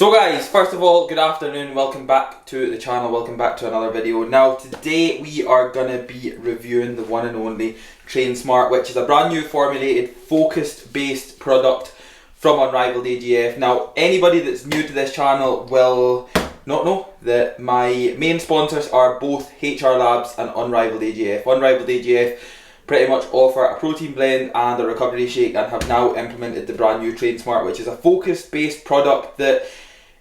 So guys, first of all, good afternoon, welcome back to the channel, welcome back to another video. Now today we are going to be reviewing the one and only TrainSmart, which is a brand new formulated, focused based product from Unrivaled AGF. Now anybody that's new to this channel will not know that my main sponsors are both HR Labs and Unrivaled AGF. Unrivaled AGF pretty much offer a protein blend and a recovery shake and have now implemented the brand new TrainSmart, which is a focused based product that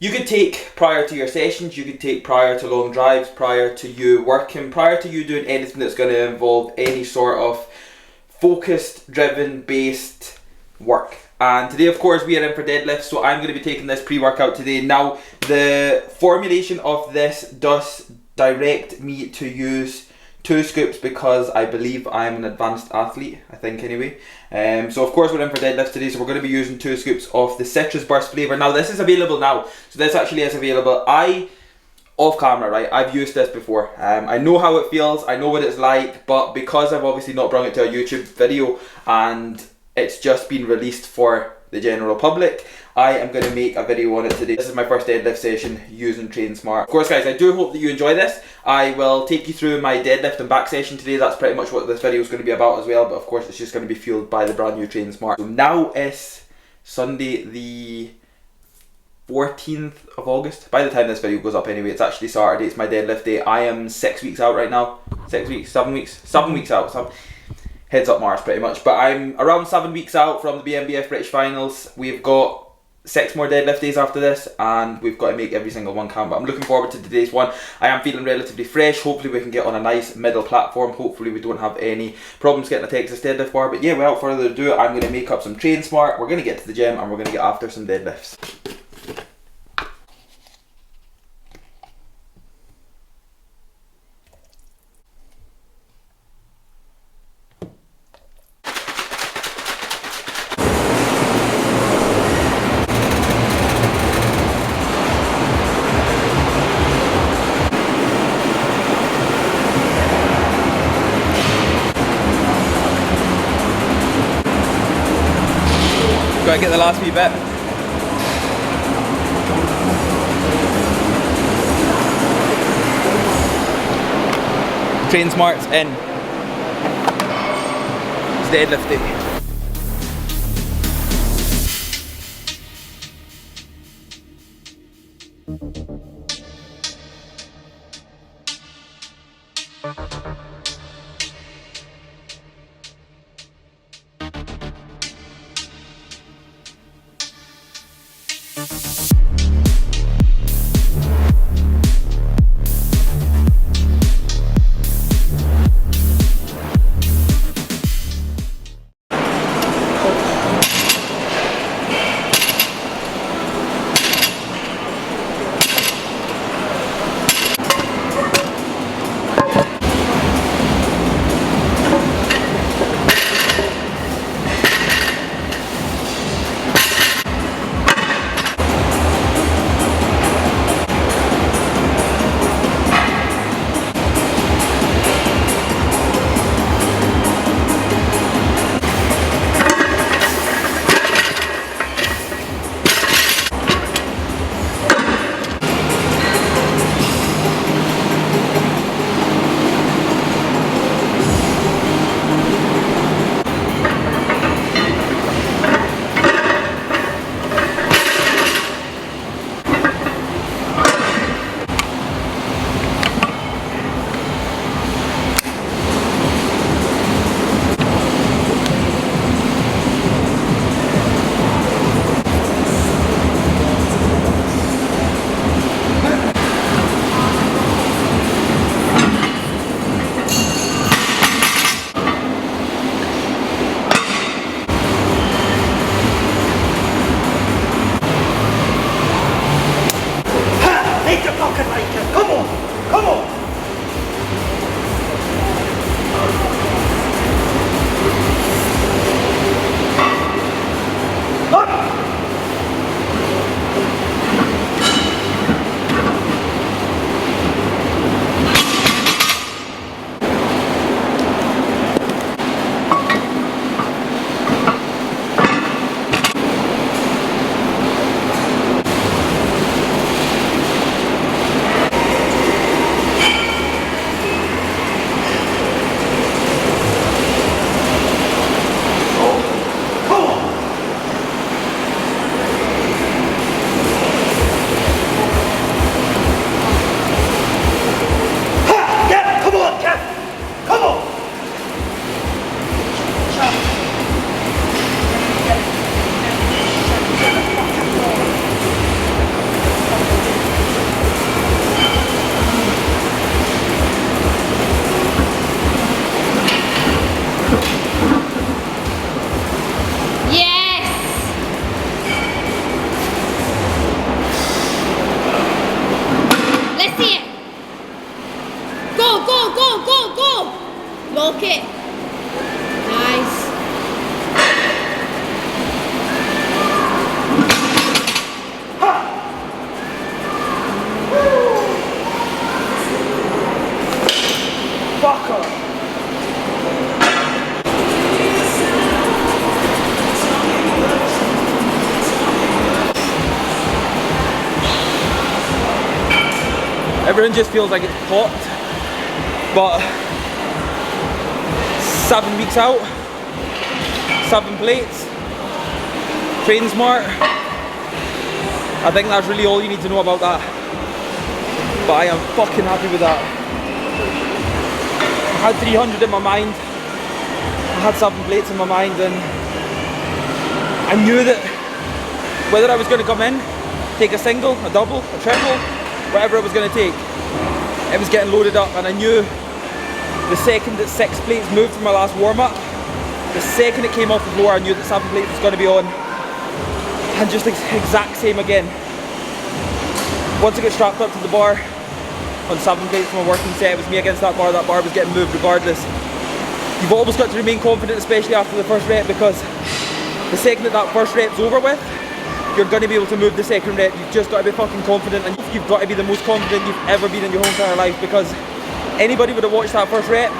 you could take prior to your sessions, you could take prior to long drives, prior to you working, prior to you doing anything that's going to involve any sort of focused, driven based work. And today of course we are in for deadlifts, so I'm going to be taking this pre-workout today. Now the formulation of this does direct me to use 2 scoops because I believe I'm an advanced athlete, I think anyway. So of course we're in for deadlifts today, so we're going to be using 2 scoops of the citrus burst flavour. Now this is available now, so this actually is available. Off camera, right, I've used this before. I know how it feels, I know what it's like, but because I've obviously not brought it to a YouTube video and it's just been released for the general public, I am going to make a video on it today. This is my first deadlift session using TrainSmart. Of course guys, I do hope that you enjoy this. I will take you through my deadlift and back session today. That's pretty much what this video is going to be about as well, but of course it's just going to be fueled by the brand new TrainSmart. So now is Sunday the 14th of August. By the time this video goes up anyway, it's actually Saturday, it's my deadlift day. I am 6 weeks out right now. 6 weeks, 7 weeks, 7 weeks out. Heads up Mars pretty much, but I'm around 7 weeks out from the BNBF British Finals. We've got 6 more deadlift days after this and we've got to make every single one count, but I'm looking forward to today's one. I am feeling relatively fresh. Hopefully we can get on a nice middle platform. Hopefully we don't have any problems getting a Texas deadlift bar, but yeah, without further ado, I'm going to make up some TrainSmart. We're going to get to the gym and we're going to get after some deadlifts. Do I get the last wee bit? TrainSmart's in. It's deadlift day. Everything just feels like it's popped. But 7 weeks out, 7 plates, TrainSmart. I think that's really all you need to know about that. But I am fucking happy with that. I had 300 in my mind. I had 7 plates in my mind, and I knew that whether I was going to come in, take a single, a double, a triple, whatever it was going to take, it was getting loaded up. And I knew the second that 6 plates moved from my last warm-up, the second it came off the floor, I knew that 7 plates was going to be on. And just exact same again. Once I got strapped up to the bar on 7 plates from a working set, it was me against that bar was getting moved regardless. You've always got to remain confident, especially after the first rep, because the second that first rep's over with, you're going to be able to move the second rep. You've just got to be fucking confident, and you've got to be the most confident you've ever been in your whole entire life, because anybody would have watched that first rep,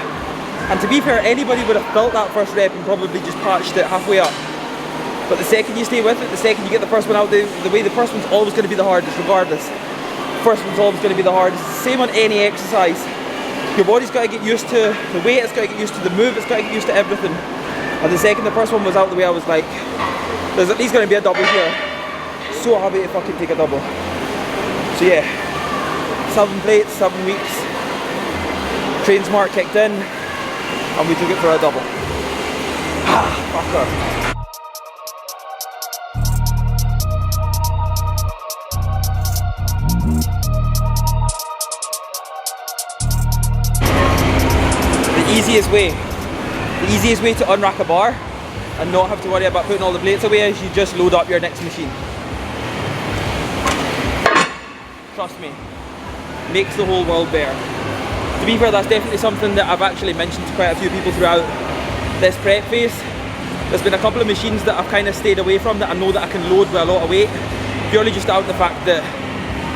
and to be fair, anybody would have felt that first rep and probably just patched it halfway up. But the second you stay with it, the second you get the first one out, the way the first one's always going to be the hardest regardless. The first one's always going to be the hardest. Same on any exercise. Your body's got to get used to the weight, it's got to get used to the move, it's got to get used to everything. And the second the first one was out the way, I was like, there's at least going to be a double here. So happy to fucking take a double. So yeah, 7 plates, 7 weeks. TrainSmart kicked in, and we took it for a double. Fucker. The easiest way to unrack a bar and not have to worry about putting all the plates away is you just load up your next machine. Trust me, makes the whole world better. To be fair, that's definitely something that I've actually mentioned to quite a few people throughout this prep phase. There's been a couple of machines that I've kind of stayed away from that I know that I can load with a lot of weight, purely just out of the fact that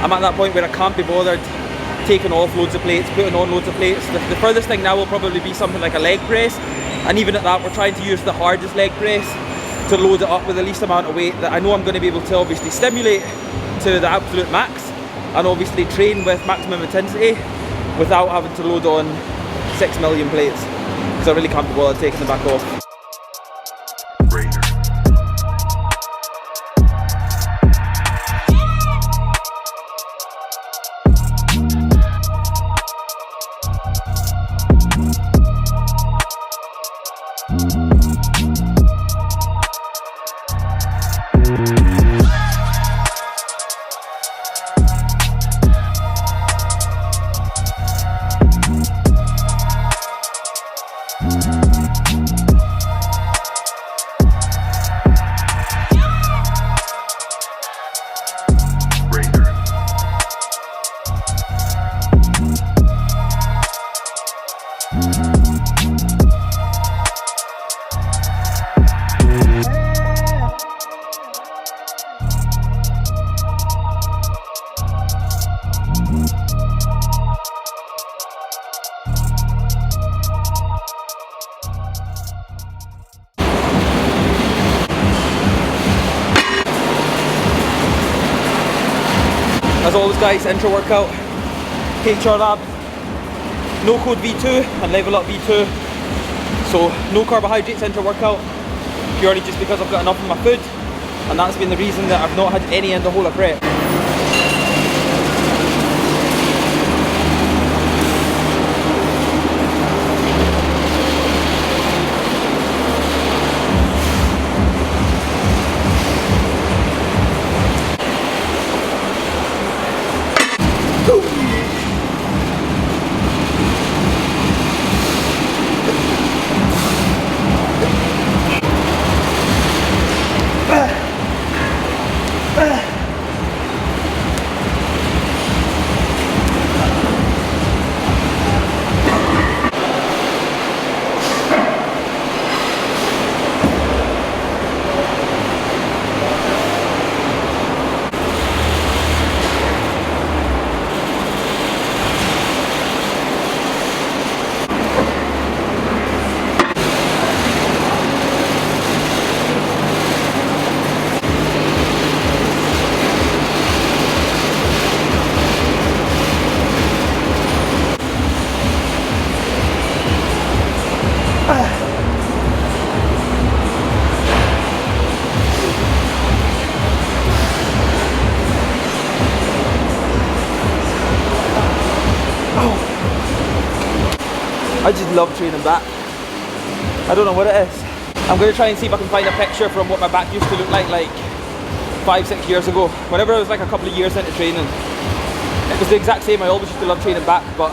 I'm at that point where I can't be bothered taking off loads of plates, putting on loads of plates. The furthest thing now will probably be something like a leg press, and even at that we're trying to use the hardest leg press to load it up with the least amount of weight that I know I'm going to be able to obviously stimulate to the absolute max, and obviously train with maximum intensity without having to load on 6 million plates, because I really can't be bothered taking them back off. As always guys, intro workout, HR Lab, no code V2 and level up V2. So no carbohydrates intro workout, purely just because I've got enough in my food, and that's been the reason that I've not had any in the whole of prep. I just love training back. I don't know what it is. I'm going to try and see if I can find a picture from what my back used to look like 5-6 years ago. Whenever I was like a couple of years into training, it was the exact same. I always used to love training back, but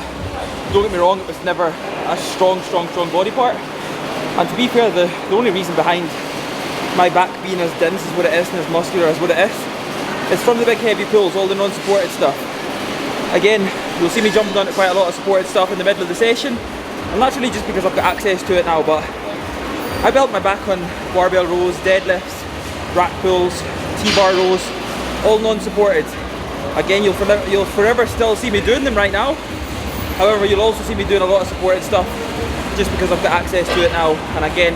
don't get me wrong, it was never a strong body part. And to be fair, the only reason behind my back being as dense as what it is and as muscular as what it is from the big heavy pulls, all the non-supported stuff. Again, you'll see me jumping on quite a lot of supported stuff in the middle of the session, and that's really just because I've got access to it now. But I built my back on barbell rows, deadlifts, rack pulls, T-bar rows, all non-supported. Again, you'll forever still see me doing them right now. However, you'll also see me doing a lot of supported stuff just because I've got access to it now. And again,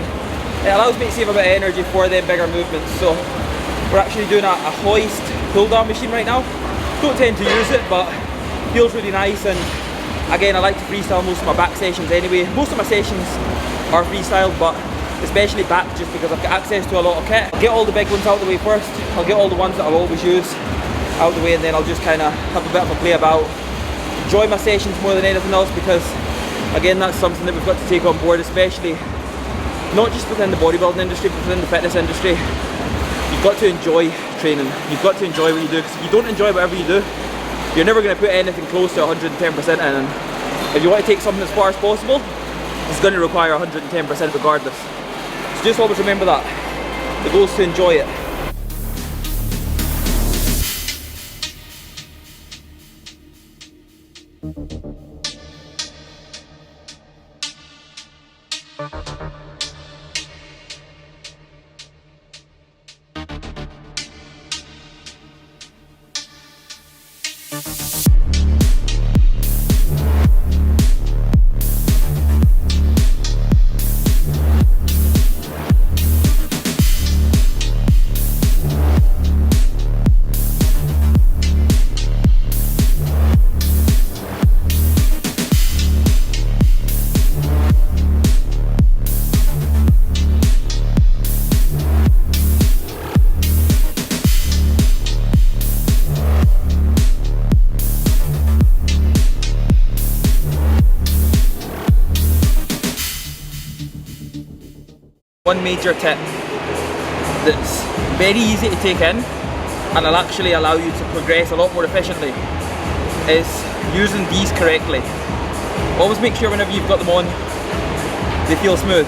it allows me to save a bit of energy for them bigger movements. So we're actually doing a hoist pull down machine right now. Don't tend to use it, but feels really nice. And again, I like to freestyle most of my back sessions anyway. Most of my sessions are freestyle, but especially back, just because I've got access to a lot of kit. I'll get all the big ones out of the way first. I'll get all the ones that I'll always use out of the way, and then I'll just kind of have a bit of a play about. Enjoy my sessions more than anything else, because again, that's something that we've got to take on board, especially not just within the bodybuilding industry, but within the fitness industry. You've got to enjoy training. You've got to enjoy what you do, because if you don't enjoy whatever you do, you're never going to put anything close to 110% in. And if you want to take something as far as possible, it's going to require 110% regardless. So just always remember that. The goal is to enjoy it. One major tip that's very easy to take in and will actually allow you to progress a lot more efficiently is using these correctly. Always make sure whenever you've got them on, they feel smooth.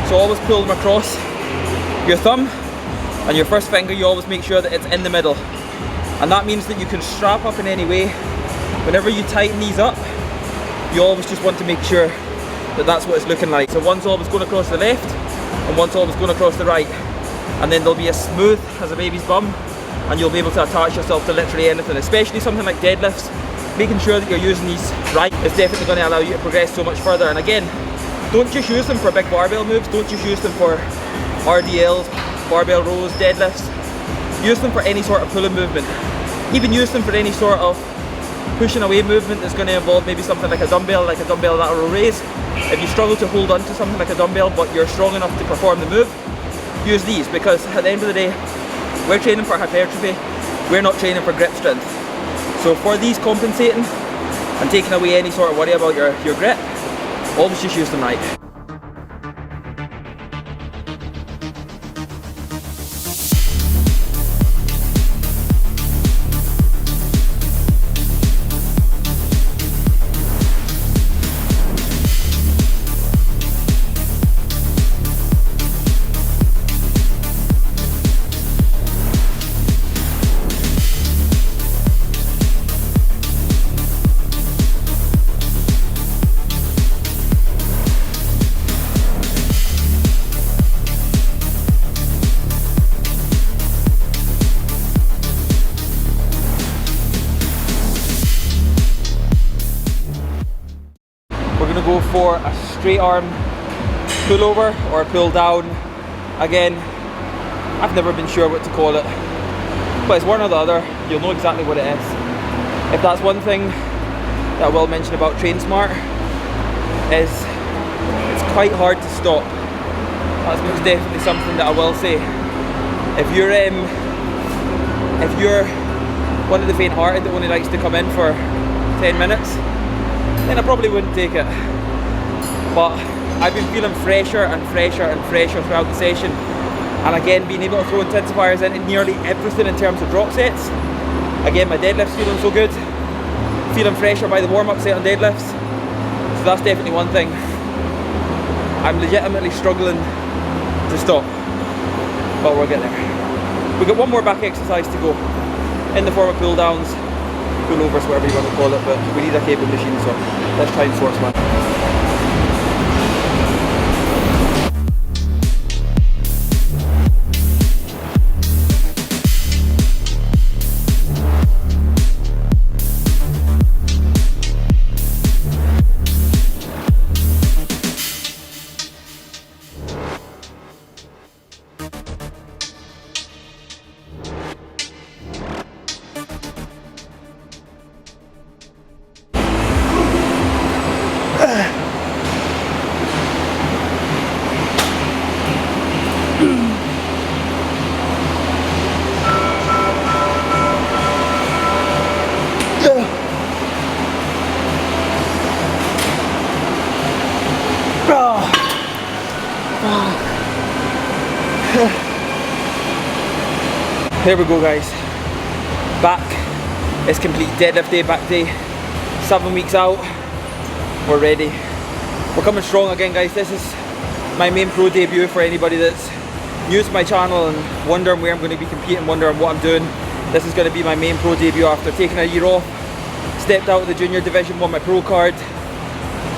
So always pull them across your thumb and your first finger. You always make sure that it's in the middle, and that means that you can strap up in any way. Whenever you tighten these up, you always just want to make sure that that's what it's looking like. So one's always going across the left and one's always going across the right, and then they'll be as smooth as a baby's bum, and you'll be able to attach yourself to literally anything, especially something like deadlifts. Making sure that you're using these right is definitely going to allow you to progress so much further. And again, don't just use them for big barbell moves, don't just use them for RDLs, barbell rows, deadlifts. Use them for any sort of pulling movement. Even use them for any sort of pushing away movement that's going to involve maybe something like a dumbbell lateral raise. If you struggle to hold on to something like a dumbbell but you're strong enough to perform the move, use these, because at the end of the day, we're training for hypertrophy, we're not training for grip strength. So for these compensating and taking away any sort of worry about your grip, always just use them right. We're going to go for a straight arm pullover or a pull down. Again, I've never been sure what to call it, but it's one or the other. You'll know exactly what it is. If that's one thing that I will mention about TrainSmart, is it's quite hard to stop. That's most definitely something that I will say. If you're one of the faint-hearted that only likes to come in for 10 minutes, then I probably wouldn't take it. but I've been feeling fresher and fresher and fresher throughout the session, and again being able to throw intensifiers into nearly everything in terms of drop sets. Again, my deadlift's feeling so good, feeling fresher by the warm-up set on deadlifts, so that's definitely one thing. I'm legitimately struggling to stop, but we'll get there. We've got one more back exercise to go in the form of pull downs, pullovers, whatever you want to call it, but we need a cable machine, so let's try and source one. Here we go, guys. Back. It's complete deadlift day, back day. 7 weeks out. We're ready. We're coming strong again, guys. This is my main pro debut for anybody that's new to my channel and wondering where I'm going to be competing, wondering what I'm doing. This is going to be my main pro debut after taking a year off. Stepped out of the junior division, won my pro card.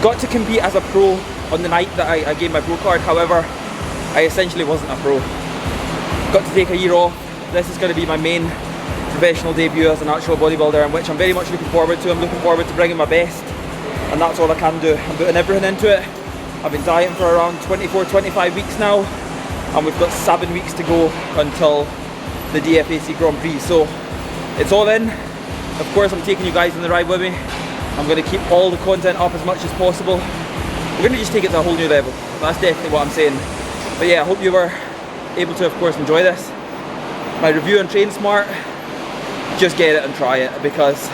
Got to compete as a pro on the night that I gained my pro card. However, I essentially wasn't a pro. Got to take a year off. This is going to be my main professional debut as an actual bodybuilder, in which I'm very much looking forward to. I'm looking forward to bringing my best, and that's all I can do. I'm putting everything into it. I've been dieting for around 24-25 weeks now, and we've got 7 weeks to go until the DFAC Grand Prix, so it's all in. Of course, I'm taking you guys on the ride with me. I'm going to keep all the content up as much as possible. We're going to just take it to a whole new level. That's definitely what I'm saying. But yeah, I hope you were able to, of course, enjoy this. My review on TrainSmart, just get it and try it, because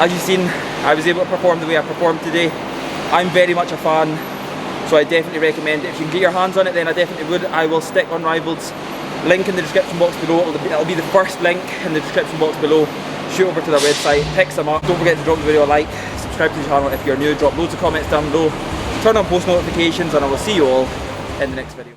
as you've seen, I was able to perform the way I performed today. I'm very much a fan, so I definitely recommend it. If you can get your hands on it, then I definitely would. I will stick Unrivaled's link in the description box below. It'll be the first link in the description box below. Shoot over to their website, pick some up. Don't forget to drop the video a like, subscribe to the channel if you're new, drop loads of comments down below, turn on post notifications, and I will see you all in the next video.